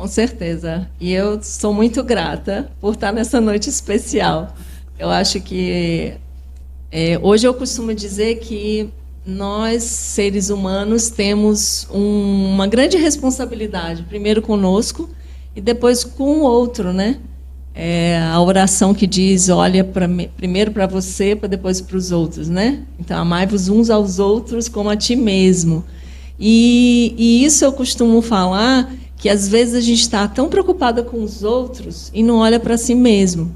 Com certeza. E eu sou muito grata por estar nessa noite especial. Eu acho que hoje eu costumo dizer que nós, seres humanos, temos uma grande responsabilidade, primeiro conosco e depois com o outro, né? A oração que diz, olha primeiro para você, para depois para os outros, né? Então, amai-vos uns aos outros como a ti mesmo. E isso eu costumo falar, que às vezes a gente está tão preocupada com os outros e não olha para si mesmo.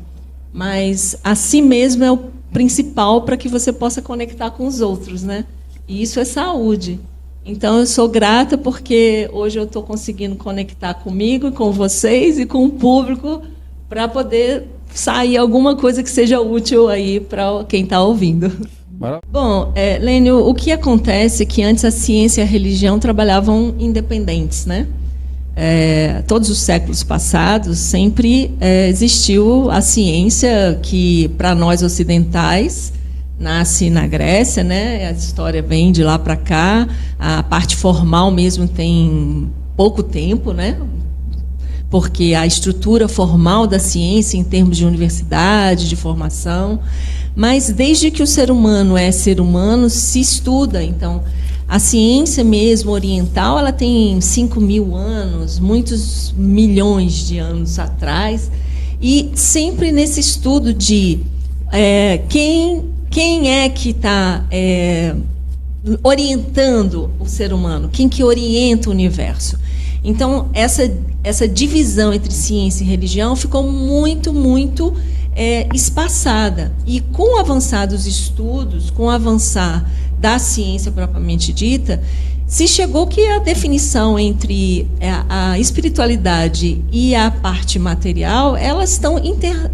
Mas a si mesmo é o principal para que você possa conectar com os outros, né? E isso é saúde. Então, eu sou grata porque hoje eu estou conseguindo conectar comigo, com vocês e com o público para poder sair alguma coisa que seja útil aí para quem está ouvindo. Bom, Lênio, o que acontece é que antes a ciência e a religião trabalhavam independentes, né? Todos os séculos passados sempre existiu a ciência que, para nós ocidentais, nasce na Grécia, né? A história vem de lá para cá, a parte formal mesmo tem pouco tempo, né? Porque a estrutura formal da ciência, em termos de universidade, de formação, mas desde que o ser humano é ser humano, se estuda. Então, a ciência mesmo oriental, ela tem 5.000 anos, muitos milhões de anos atrás, e sempre nesse estudo de quem é que está orientando o ser humano, quem que orienta o universo. Então, essa divisão entre ciência e religião ficou muito, muito espaçada. E com o avançar dos estudos, com o avançar da ciência propriamente dita, se chegou que a definição entre a espiritualidade e a parte material, elas estão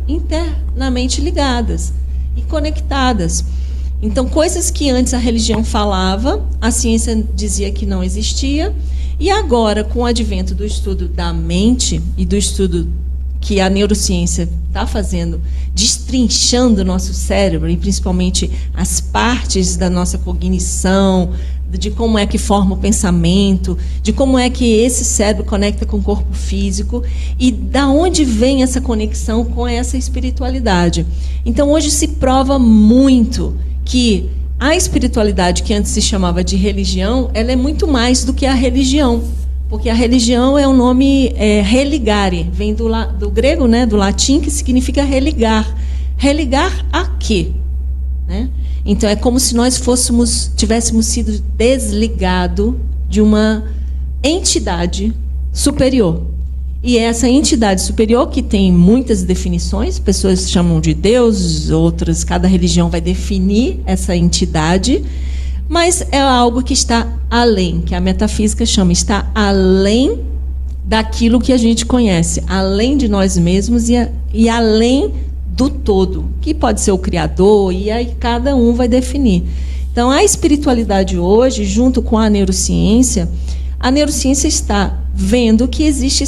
internamente ligadas e conectadas. Então, coisas que antes a religião falava, a ciência dizia que não existia, e agora, com o advento do estudo da mente e do estudo que a neurociência está fazendo, destrinchando o nosso cérebro, e principalmente as partes da nossa cognição, de como é que forma o pensamento, de como é que esse cérebro conecta com o corpo físico, e da onde vem essa conexão com essa espiritualidade. Então, hoje se prova muito que a espiritualidade, que antes se chamava de religião, ela é muito mais do que a religião. Porque a religião é o nome religare, vem do grego, né, do latim, que significa religar. Religar a quê? Né? Então, é como se nós tivéssemos sido desligados de uma entidade superior. E essa entidade superior, que tem muitas definições, pessoas chamam de Deus, outras, cada religião vai definir essa entidade, mas é algo que está além, que a metafísica chama, está além daquilo que a gente conhece, além de nós mesmos e além do todo, que pode ser o Criador, e aí cada um vai definir. Então, a espiritualidade hoje, junto com a neurociência está vendo que existe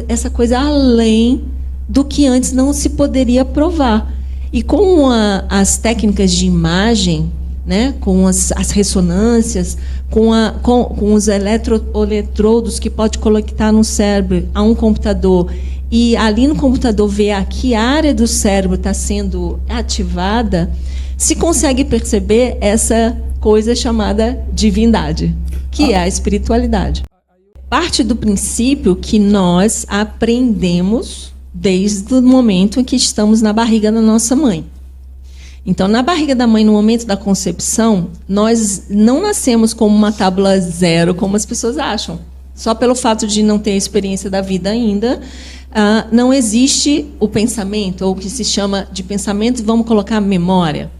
essa coisa além do que antes não se poderia provar. E com as técnicas de imagem, né, com as ressonâncias, com os eletrodos que pode conectar no cérebro a um computador, e ali no computador ver a que área do cérebro está sendo ativada, se consegue perceber essa coisa chamada divindade, que é a espiritualidade. Parte do princípio que nós aprendemos desde o momento em que estamos na barriga da nossa mãe. Então, na barriga da mãe, no momento da concepção, nós não nascemos como uma tábula zero, como as pessoas acham. Só pelo fato de não ter a experiência da vida ainda, não existe o pensamento, ou o que se chama de pensamento, vamos colocar memória.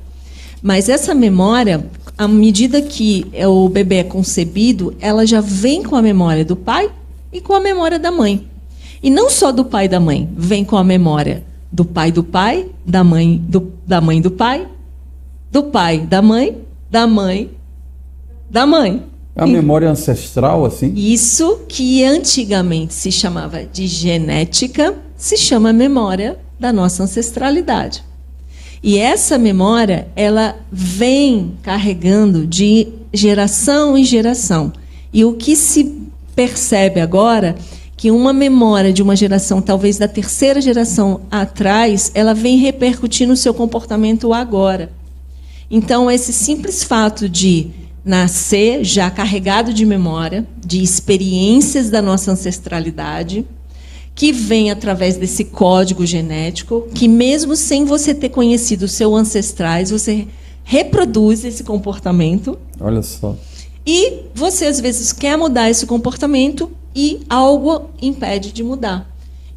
Mas essa memória, à medida que o bebê é concebido, ela já vem com a memória do pai e com a memória da mãe. E não só do pai e da mãe, vem com a memória do pai, da mãe do pai, da mãe, da mãe, da mãe. A memória ancestral, assim? Isso que antigamente se chamava de genética, se chama memória da nossa ancestralidade. E essa memória, ela vem carregando de geração em geração. E o que se percebe agora, que uma memória de uma geração, talvez da terceira geração atrás, ela vem repercutir no seu comportamento agora. Então, esse simples fato de nascer já carregado de memória, de experiências da nossa ancestralidade, que vem através desse código genético, que mesmo sem você ter conhecido os seus ancestrais, você reproduz esse comportamento. Olha só. E você, às vezes, quer mudar esse comportamento e algo impede de mudar.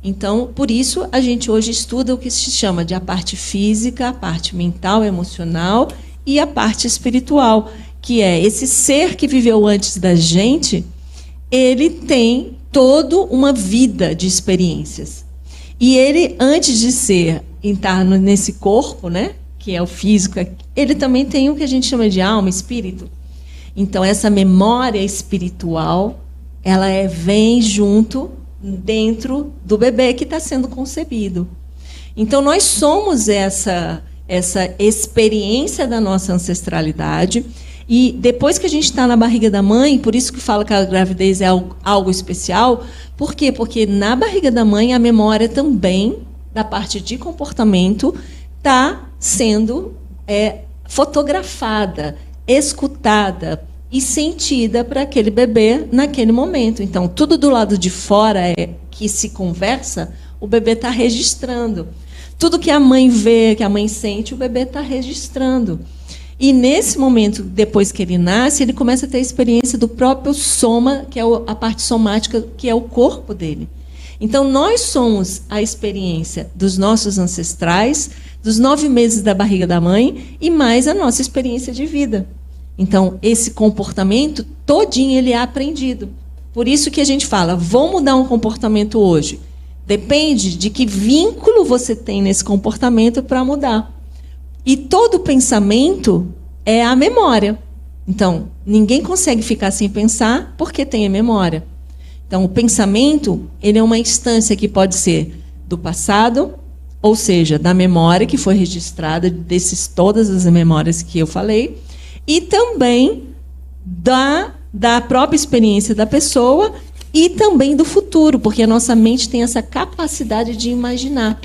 Então, por isso, a gente hoje estuda o que se chama de a parte física, a parte mental, emocional e a parte espiritual, que é esse ser que viveu antes da gente, ele tem toda uma vida de experiências. E ele, antes de estar nesse corpo, né, que é o físico, ele também tem o que a gente chama de alma, espírito. Então, essa memória espiritual, ela vem junto dentro do bebê que está sendo concebido. Então, nós somos essa experiência da nossa ancestralidade. E depois que a gente está na barriga da mãe, por isso que fala que a gravidez é algo especial. Por quê? Porque na barriga da mãe, a memória também, da parte de comportamento, está sendo fotografada, escutada e sentida para aquele bebê naquele momento. Então, tudo do lado de fora que se conversa, o bebê está registrando. Tudo que a mãe vê, que a mãe sente, o bebê está registrando. E nesse momento, depois que ele nasce, ele começa a ter a experiência do próprio soma, que é a parte somática, que é o corpo dele. Então, nós somos a experiência dos nossos ancestrais, dos 9 meses da barriga da mãe, e mais a nossa experiência de vida. Então, esse comportamento todinho ele é aprendido. Por isso que a gente fala, vou mudar um comportamento hoje. Depende de que vínculo você tem nesse comportamento para mudar. E todo pensamento é a memória. Então, ninguém consegue ficar sem pensar porque tem a memória. Então, o pensamento ele é uma instância que pode ser do passado, ou seja, da memória que foi registrada, todas as memórias que eu falei, e também da própria experiência da pessoa e também do futuro, porque a nossa mente tem essa capacidade de imaginar.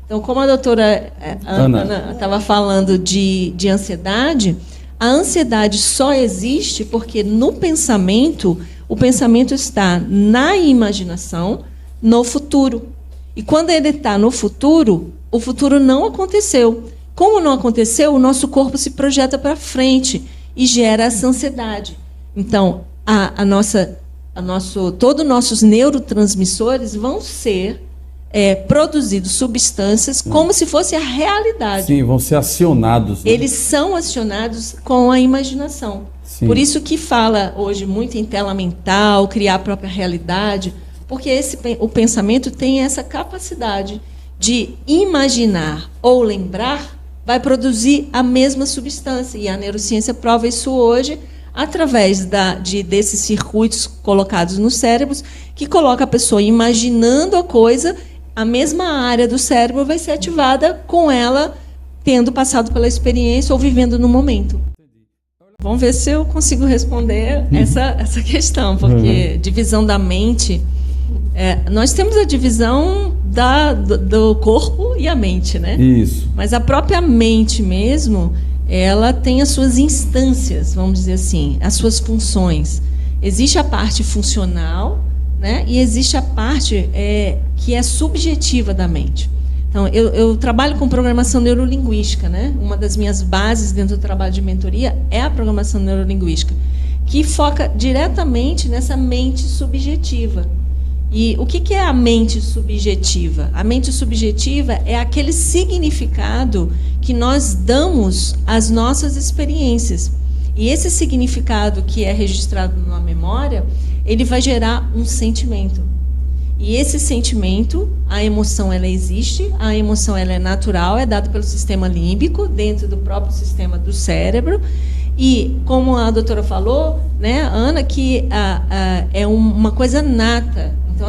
Então, como a doutora Ana estava falando de ansiedade, a ansiedade só existe porque no pensamento, o pensamento está na imaginação, no futuro. E quando ele está no futuro, o futuro não aconteceu. Como não aconteceu, o nosso corpo se projeta para frente e gera essa ansiedade. Então, todos os nossos neurotransmissores vão ser produzidos substâncias como se fosse a realidade. Sim, vão ser acionados. Né? Eles são acionados com a imaginação. Sim. Por isso que fala hoje muito em tela mental, criar a própria realidade, porque o pensamento tem essa capacidade de imaginar ou lembrar, vai produzir a mesma substância. E a neurociência prova isso hoje através desses circuitos colocados nos cérebros, que coloca a pessoa imaginando a coisa, a mesma área do cérebro vai ser ativada com ela tendo passado pela experiência ou vivendo no momento. Vamos ver se eu consigo responder essa questão, porque divisão da mente... nós temos a divisão do corpo e a mente, né? Isso. Mas a própria mente mesmo, ela tem as suas instâncias, vamos dizer assim, as suas funções. Existe a parte funcional, né? E existe a parte que é subjetiva da mente. Então, eu trabalho com programação neurolinguística, né? Uma das minhas bases dentro do trabalho de mentoria é a programação neurolinguística, que foca diretamente nessa mente subjetiva. E o que é a mente subjetiva? A mente subjetiva é aquele significado que nós damos às nossas experiências. E esse significado que é registrado na memória, ele vai gerar um sentimento. E esse sentimento, a emoção ela existe, a emoção ela é natural, é dada pelo sistema límbico, dentro do próprio sistema do cérebro. E, como a doutora falou, né, Ana, que é uma coisa nata. Então,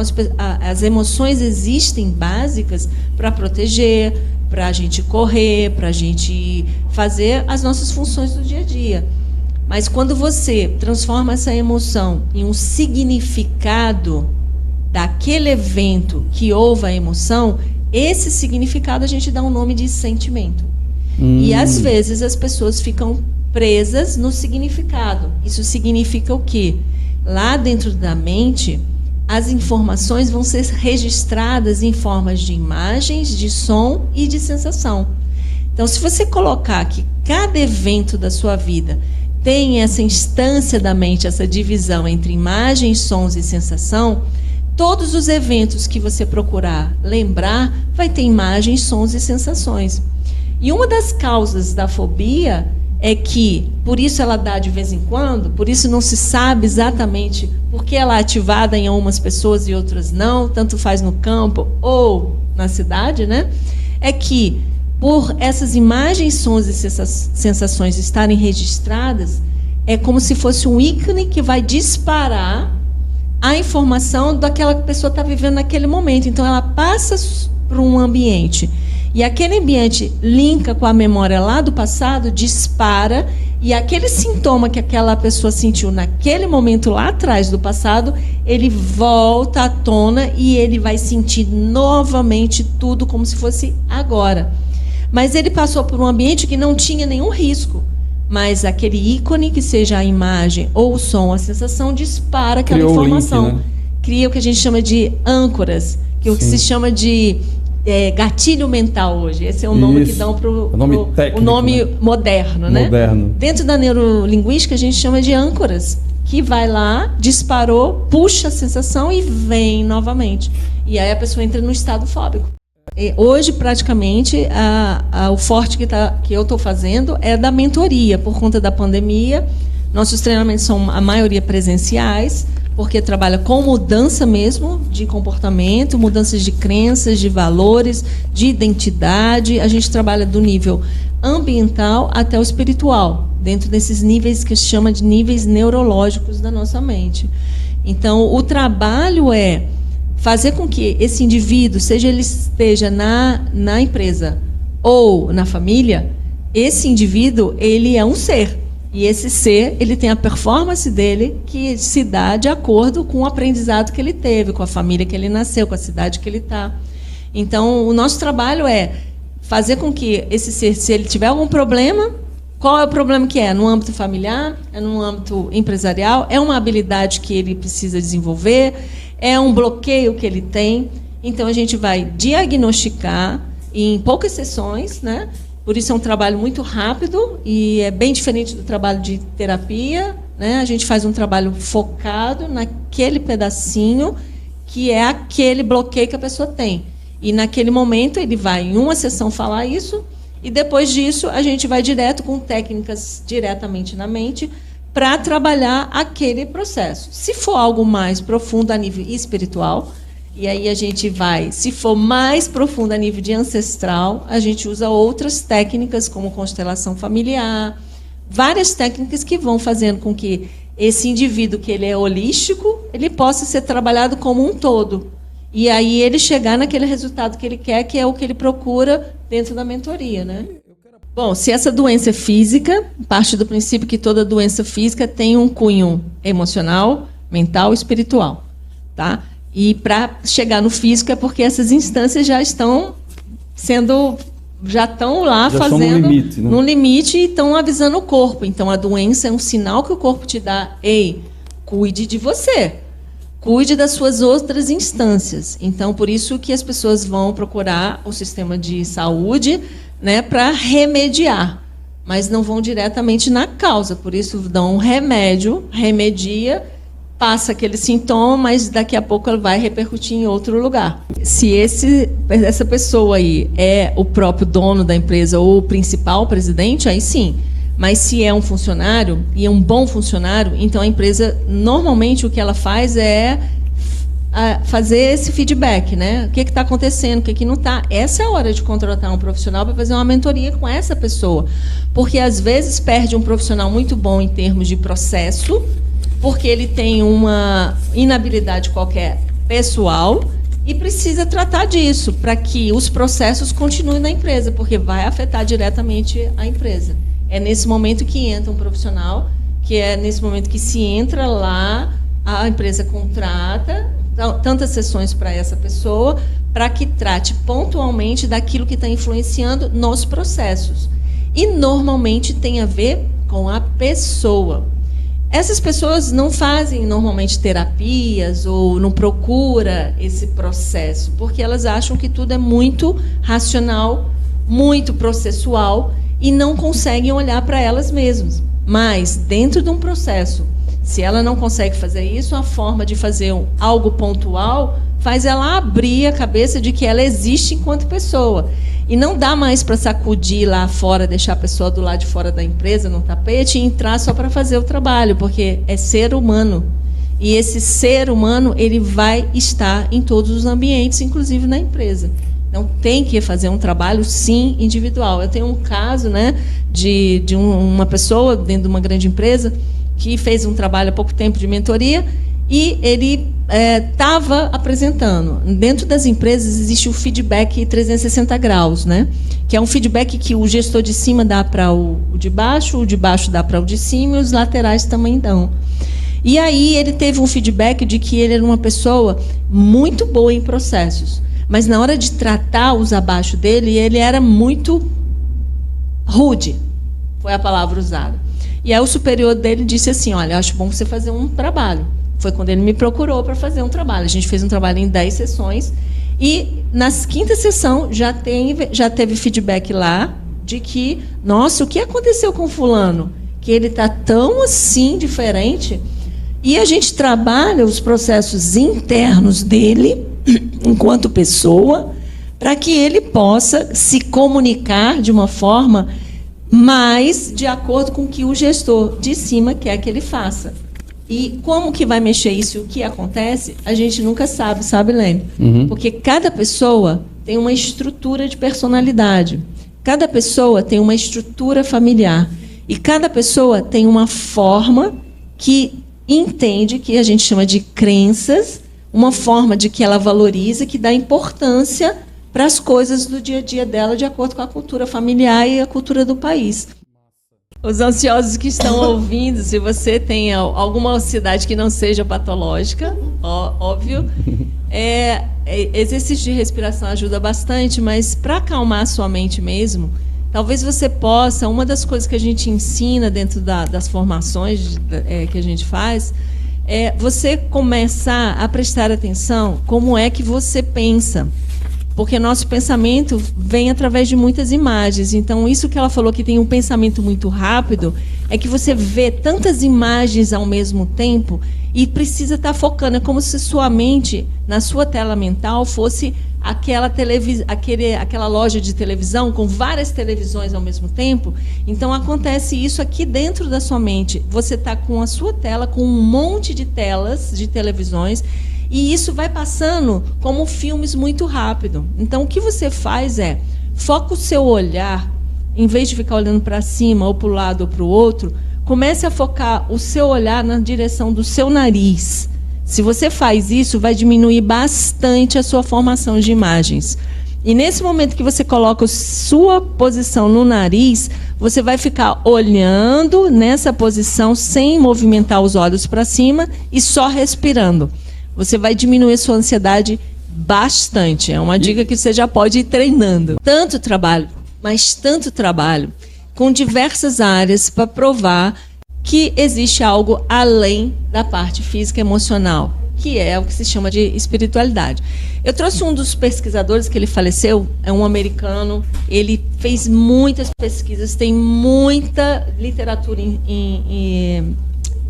as emoções existem básicas para proteger, para a gente correr, para a gente fazer as nossas funções do dia a dia. Mas quando você transforma essa emoção em um significado, daquele evento que houve a emoção, esse significado a gente dá um nome de sentimento. E às vezes as pessoas ficam presas no significado. Isso significa o quê? Lá dentro da mente, as informações vão ser registradas em formas de imagens, de som e de sensação. Então, se você colocar que cada evento da sua vida tem essa instância da mente, essa divisão entre imagens, sons e sensação, todos os eventos que você procurar lembrar vai ter imagens, sons e sensações. E uma das causas da fobia é que, por isso ela dá de vez em quando, por isso não se sabe exatamente por que ela é ativada em algumas pessoas e outras não, tanto faz no campo ou na cidade, né? É que, por essas imagens, sons e sensações estarem registradas, é como se fosse um ícone que vai disparar a informação daquela que a pessoa está vivendo naquele momento. Então, ela passa para um ambiente, e aquele ambiente linka com a memória lá do passado, dispara, e aquele sintoma que aquela pessoa sentiu naquele momento lá atrás do passado, ele volta à tona e ele vai sentir novamente tudo como se fosse agora. Mas ele passou por um ambiente que não tinha nenhum risco. Mas aquele ícone, que seja a imagem ou o som, a sensação, dispara aquela informação. Link, né? Cria o que a gente chama de âncoras, que é o que se chama de gatilho mental hoje. Esse é o nome que dão para o nome moderno, né? Moderno. Dentro da neurolinguística, a gente chama de âncoras, que vai lá, disparou, puxa a sensação e vem novamente. E aí a pessoa entra no estado fóbico. Hoje, praticamente, o forte que eu estou fazendo é da mentoria. Por conta da pandemia, nossos treinamentos são, a maioria, presenciais, porque trabalha com mudança mesmo de comportamento, mudanças de crenças, de valores, de identidade. A gente trabalha do nível ambiental até o espiritual, dentro desses níveis que se chama de níveis neurológicos da nossa mente. Então, o trabalho é fazer com que esse indivíduo, seja ele esteja na empresa ou na família, esse indivíduo, ele é um ser. E esse ser, ele tem a performance dele que se dá de acordo com o aprendizado que ele teve, com a família que ele nasceu, com a cidade que ele está. Então, o nosso trabalho é fazer com que esse ser, se ele tiver algum problema, qual é o problema que é? No âmbito familiar? É no âmbito empresarial? É uma habilidade que ele precisa desenvolver? É um bloqueio que ele tem? Então, a gente vai diagnosticar em poucas sessões, né? Por isso é um trabalho muito rápido e é bem diferente do trabalho de terapia, né? A gente faz um trabalho focado naquele pedacinho que é aquele bloqueio que a pessoa tem. E, naquele momento, ele vai, em uma sessão, falar isso, e, depois disso, a gente vai direto com técnicas diretamente na mente para trabalhar aquele processo. Se for algo mais profundo a nível espiritual, e aí a gente vai, se for mais profundo a nível de ancestral, a gente usa outras técnicas, como constelação familiar, várias técnicas que vão fazendo com que esse indivíduo, que ele é holístico, ele possa ser trabalhado como um todo. E aí ele chegar naquele resultado que ele quer, que é o que ele procura dentro da mentoria, né? Bom, se essa doença é física, parte do princípio que toda doença física tem um cunho emocional, mental e espiritual, tá? E para chegar no físico é porque essas instâncias já estão lá já fazendo no limite, né? No limite, e estão avisando o corpo. Então a doença é um sinal que o corpo te dá: ei, cuide de você, cuide das suas outras instâncias. Então, por isso que as pessoas vão procurar o sistema de saúde, né, para remediar, mas não vão diretamente na causa. Por isso dão um remédio, remedia, passa aquele sintoma, mas daqui a pouco ela vai repercutir em outro lugar. Se essa pessoa aí é o próprio dono da empresa ou o principal presidente, aí sim. Mas se é um funcionário, e é um bom funcionário, então a empresa, normalmente, o que ela faz é fazer esse feedback, né? O que está acontecendo, o que não está. Essa é a hora de contratar um profissional para fazer uma mentoria com essa pessoa. Porque, às vezes, perde um profissional muito bom em termos de processo, porque ele tem uma inabilidade qualquer pessoal e precisa tratar disso para que os processos continuem na empresa, porque vai afetar diretamente a empresa. É nesse momento que entra um profissional, que é nesse momento que se entra lá, a empresa contrata, tantas sessões para essa pessoa, para que trate pontualmente daquilo que está influenciando nos processos. E normalmente tem a ver com a pessoa. Essas pessoas não fazem normalmente terapias ou não procura esse processo, porque elas acham que tudo é muito racional, muito processual e não conseguem olhar para elas mesmas. Mas, dentro de um processo, se ela não consegue fazer isso, a forma de fazer algo pontual faz ela abrir a cabeça de que ela existe enquanto pessoa. E não dá mais para sacudir lá fora, deixar a pessoa do lado de fora da empresa, no tapete, e entrar só para fazer o trabalho, porque é ser humano. E esse ser humano, ele vai estar em todos os ambientes, inclusive na empresa. Não tem que fazer um trabalho, sim, individual. Eu tenho um caso, né, de uma pessoa dentro de uma grande empresa que fez um trabalho há pouco tempo de mentoria e ele estava apresentando. Dentro das empresas existe o feedback 360 graus, né? Que é um feedback que o gestor de cima dá para o de baixo dá para o de cima e os laterais também dão. E aí ele teve um feedback de que ele era uma pessoa muito boa em processos, mas na hora de tratar os abaixo dele, ele era muito rude, foi a palavra usada. E aí o superior dele disse assim, olha, eu acho bom você fazer um trabalho. Foi quando ele me procurou para fazer um trabalho. A gente fez um trabalho em 10 sessões e nas quinta sessão já teve feedback lá de que, nossa, o que aconteceu com fulano? Que ele está tão assim diferente. E a gente trabalha os processos internos dele, enquanto pessoa, para que ele possa se comunicar de uma forma mais de acordo com o que o gestor de cima quer que ele faça. E como que vai mexer isso e o que acontece, a gente nunca sabe, Lênin? Porque cada pessoa tem uma estrutura de personalidade, cada pessoa tem uma estrutura familiar, e cada pessoa tem uma forma que entende, que a gente chama de crenças, uma forma de que ela valoriza, que dá importância para as coisas do dia a dia dela, de acordo com a cultura familiar e a cultura do país. Os ansiosos que estão ouvindo, se você tem alguma ansiedade que não seja patológica, óbvio, exercício de respiração ajuda bastante, mas para acalmar a sua mente mesmo, talvez você possa, uma das coisas que a gente ensina dentro das formações que a gente faz, é você começar a prestar atenção como é que você pensa. Porque nosso pensamento vem através de muitas imagens. Então, isso que ela falou, que tem um pensamento muito rápido, é que você vê tantas imagens ao mesmo tempo e precisa estar focando. É como se sua mente, na sua tela mental, fosse aquela loja de televisão com várias televisões ao mesmo tempo. Então, acontece isso aqui dentro da sua mente. Você está com a sua tela, com um monte de telas de televisões, e isso vai passando como filmes muito rápido. Então, o que você faz é, foca o seu olhar, em vez de ficar olhando para cima, ou para o lado, ou para o outro, comece a focar o seu olhar na direção do seu nariz. Se você faz isso, vai diminuir bastante a sua formação de imagens. E nesse momento que você coloca a sua posição no nariz, você vai ficar olhando nessa posição, sem movimentar os olhos para cima, e só respirando. Você vai diminuir sua ansiedade bastante. É uma dica que você já pode ir treinando. Tanto trabalho, mas tanto trabalho, com diversas áreas para provar que existe algo além da parte física e emocional, que é o que se chama de espiritualidade. Eu trouxe um dos pesquisadores que ele faleceu, é um americano, ele fez muitas pesquisas, tem muita literatura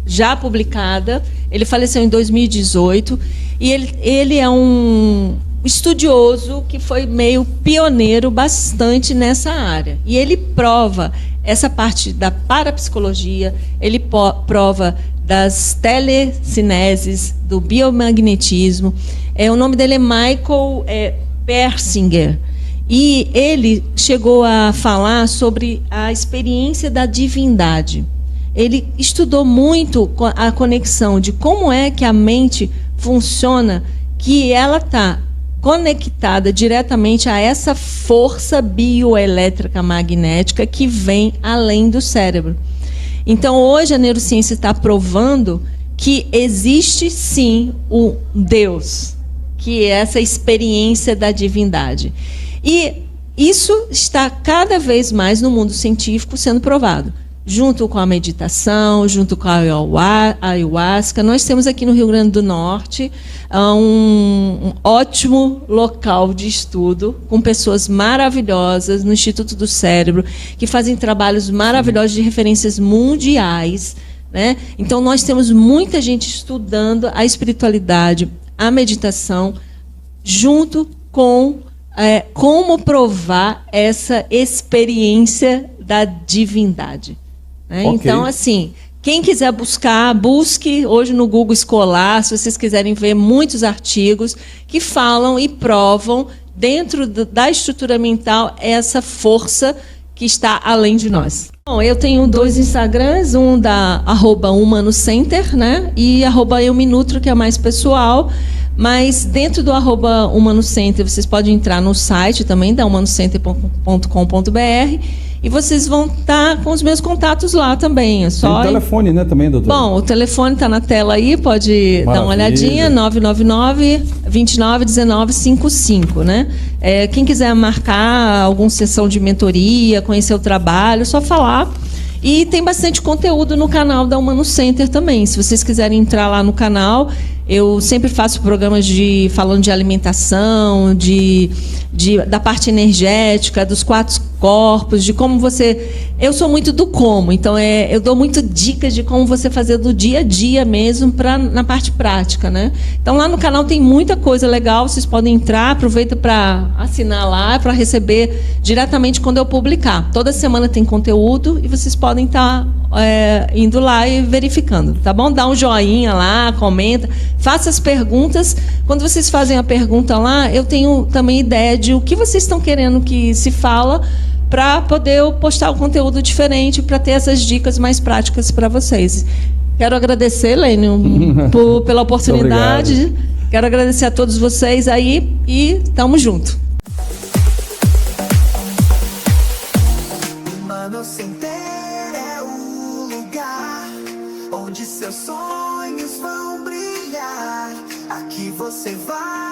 já publicada. Ele faleceu em 2018 e ele é um estudioso que foi meio pioneiro bastante nessa área. E ele prova essa parte da parapsicologia, ele prova das telecineses, do biomagnetismo. O nome dele é Michael Persinger. E ele chegou a falar sobre a experiência da divindade. Ele estudou muito a conexão de como é que a mente funciona, que ela está conectada diretamente a essa força bioelétrica magnética que vem além do cérebro. Então, hoje a neurociência está provando que existe sim o Deus, que é essa experiência da divindade. E isso está cada vez mais no mundo científico sendo provado. Junto com a meditação, junto com a ayahuasca. Nós temos aqui no Rio Grande do Norte um ótimo local de estudo, com pessoas maravilhosas no Instituto do Cérebro, que fazem trabalhos maravilhosos de referências mundiais, né? Então, nós temos muita gente estudando a espiritualidade, a meditação, junto com como provar essa experiência da divindade. Okay. Então, assim, quem quiser buscar, busque hoje no Google Escolar, se vocês quiserem ver muitos artigos que falam e provam, dentro da estrutura mental, essa força que está além de nós. Bom, eu tenho 2 Instagrams, um da @humanocenter, né? E @euminutro, que é mais pessoal. Mas dentro do @humanocenter, vocês podem entrar no site também, da humanocenter.com.br, e vocês vão estar com os meus contatos lá também. É só... Tem o telefone, né, também, doutor? Bom, o telefone está na tela aí, pode Maravilha. Dar uma olhadinha, 999-291955, né? Quem quiser marcar alguma sessão de mentoria, conhecer o trabalho, é só falar. E tem bastante conteúdo no canal da Humano Center também. Se vocês quiserem entrar lá no canal, eu sempre faço programas falando de alimentação, da parte energética, dos 4 corpos, de como você... Eu sou muito do como, então eu dou muito dicas de como você fazer do dia a dia mesmo, na parte prática, né? Então lá no canal tem muita coisa legal, vocês podem entrar, aproveita para assinar lá, para receber diretamente quando eu publicar. Toda semana tem conteúdo e vocês podem estar indo lá e verificando, tá bom? Dá um joinha lá, comenta, faça as perguntas. Quando vocês fazem a pergunta lá, eu tenho também ideia de o que vocês estão querendo que se fala, para poder eu postar um conteúdo diferente, para ter essas dicas mais práticas para vocês. Quero agradecer, Lênio, pela oportunidade. Quero agradecer a todos vocês aí e estamos juntos. Humano Center é o lugar onde seus sonhos vão brilhar. Aqui você vai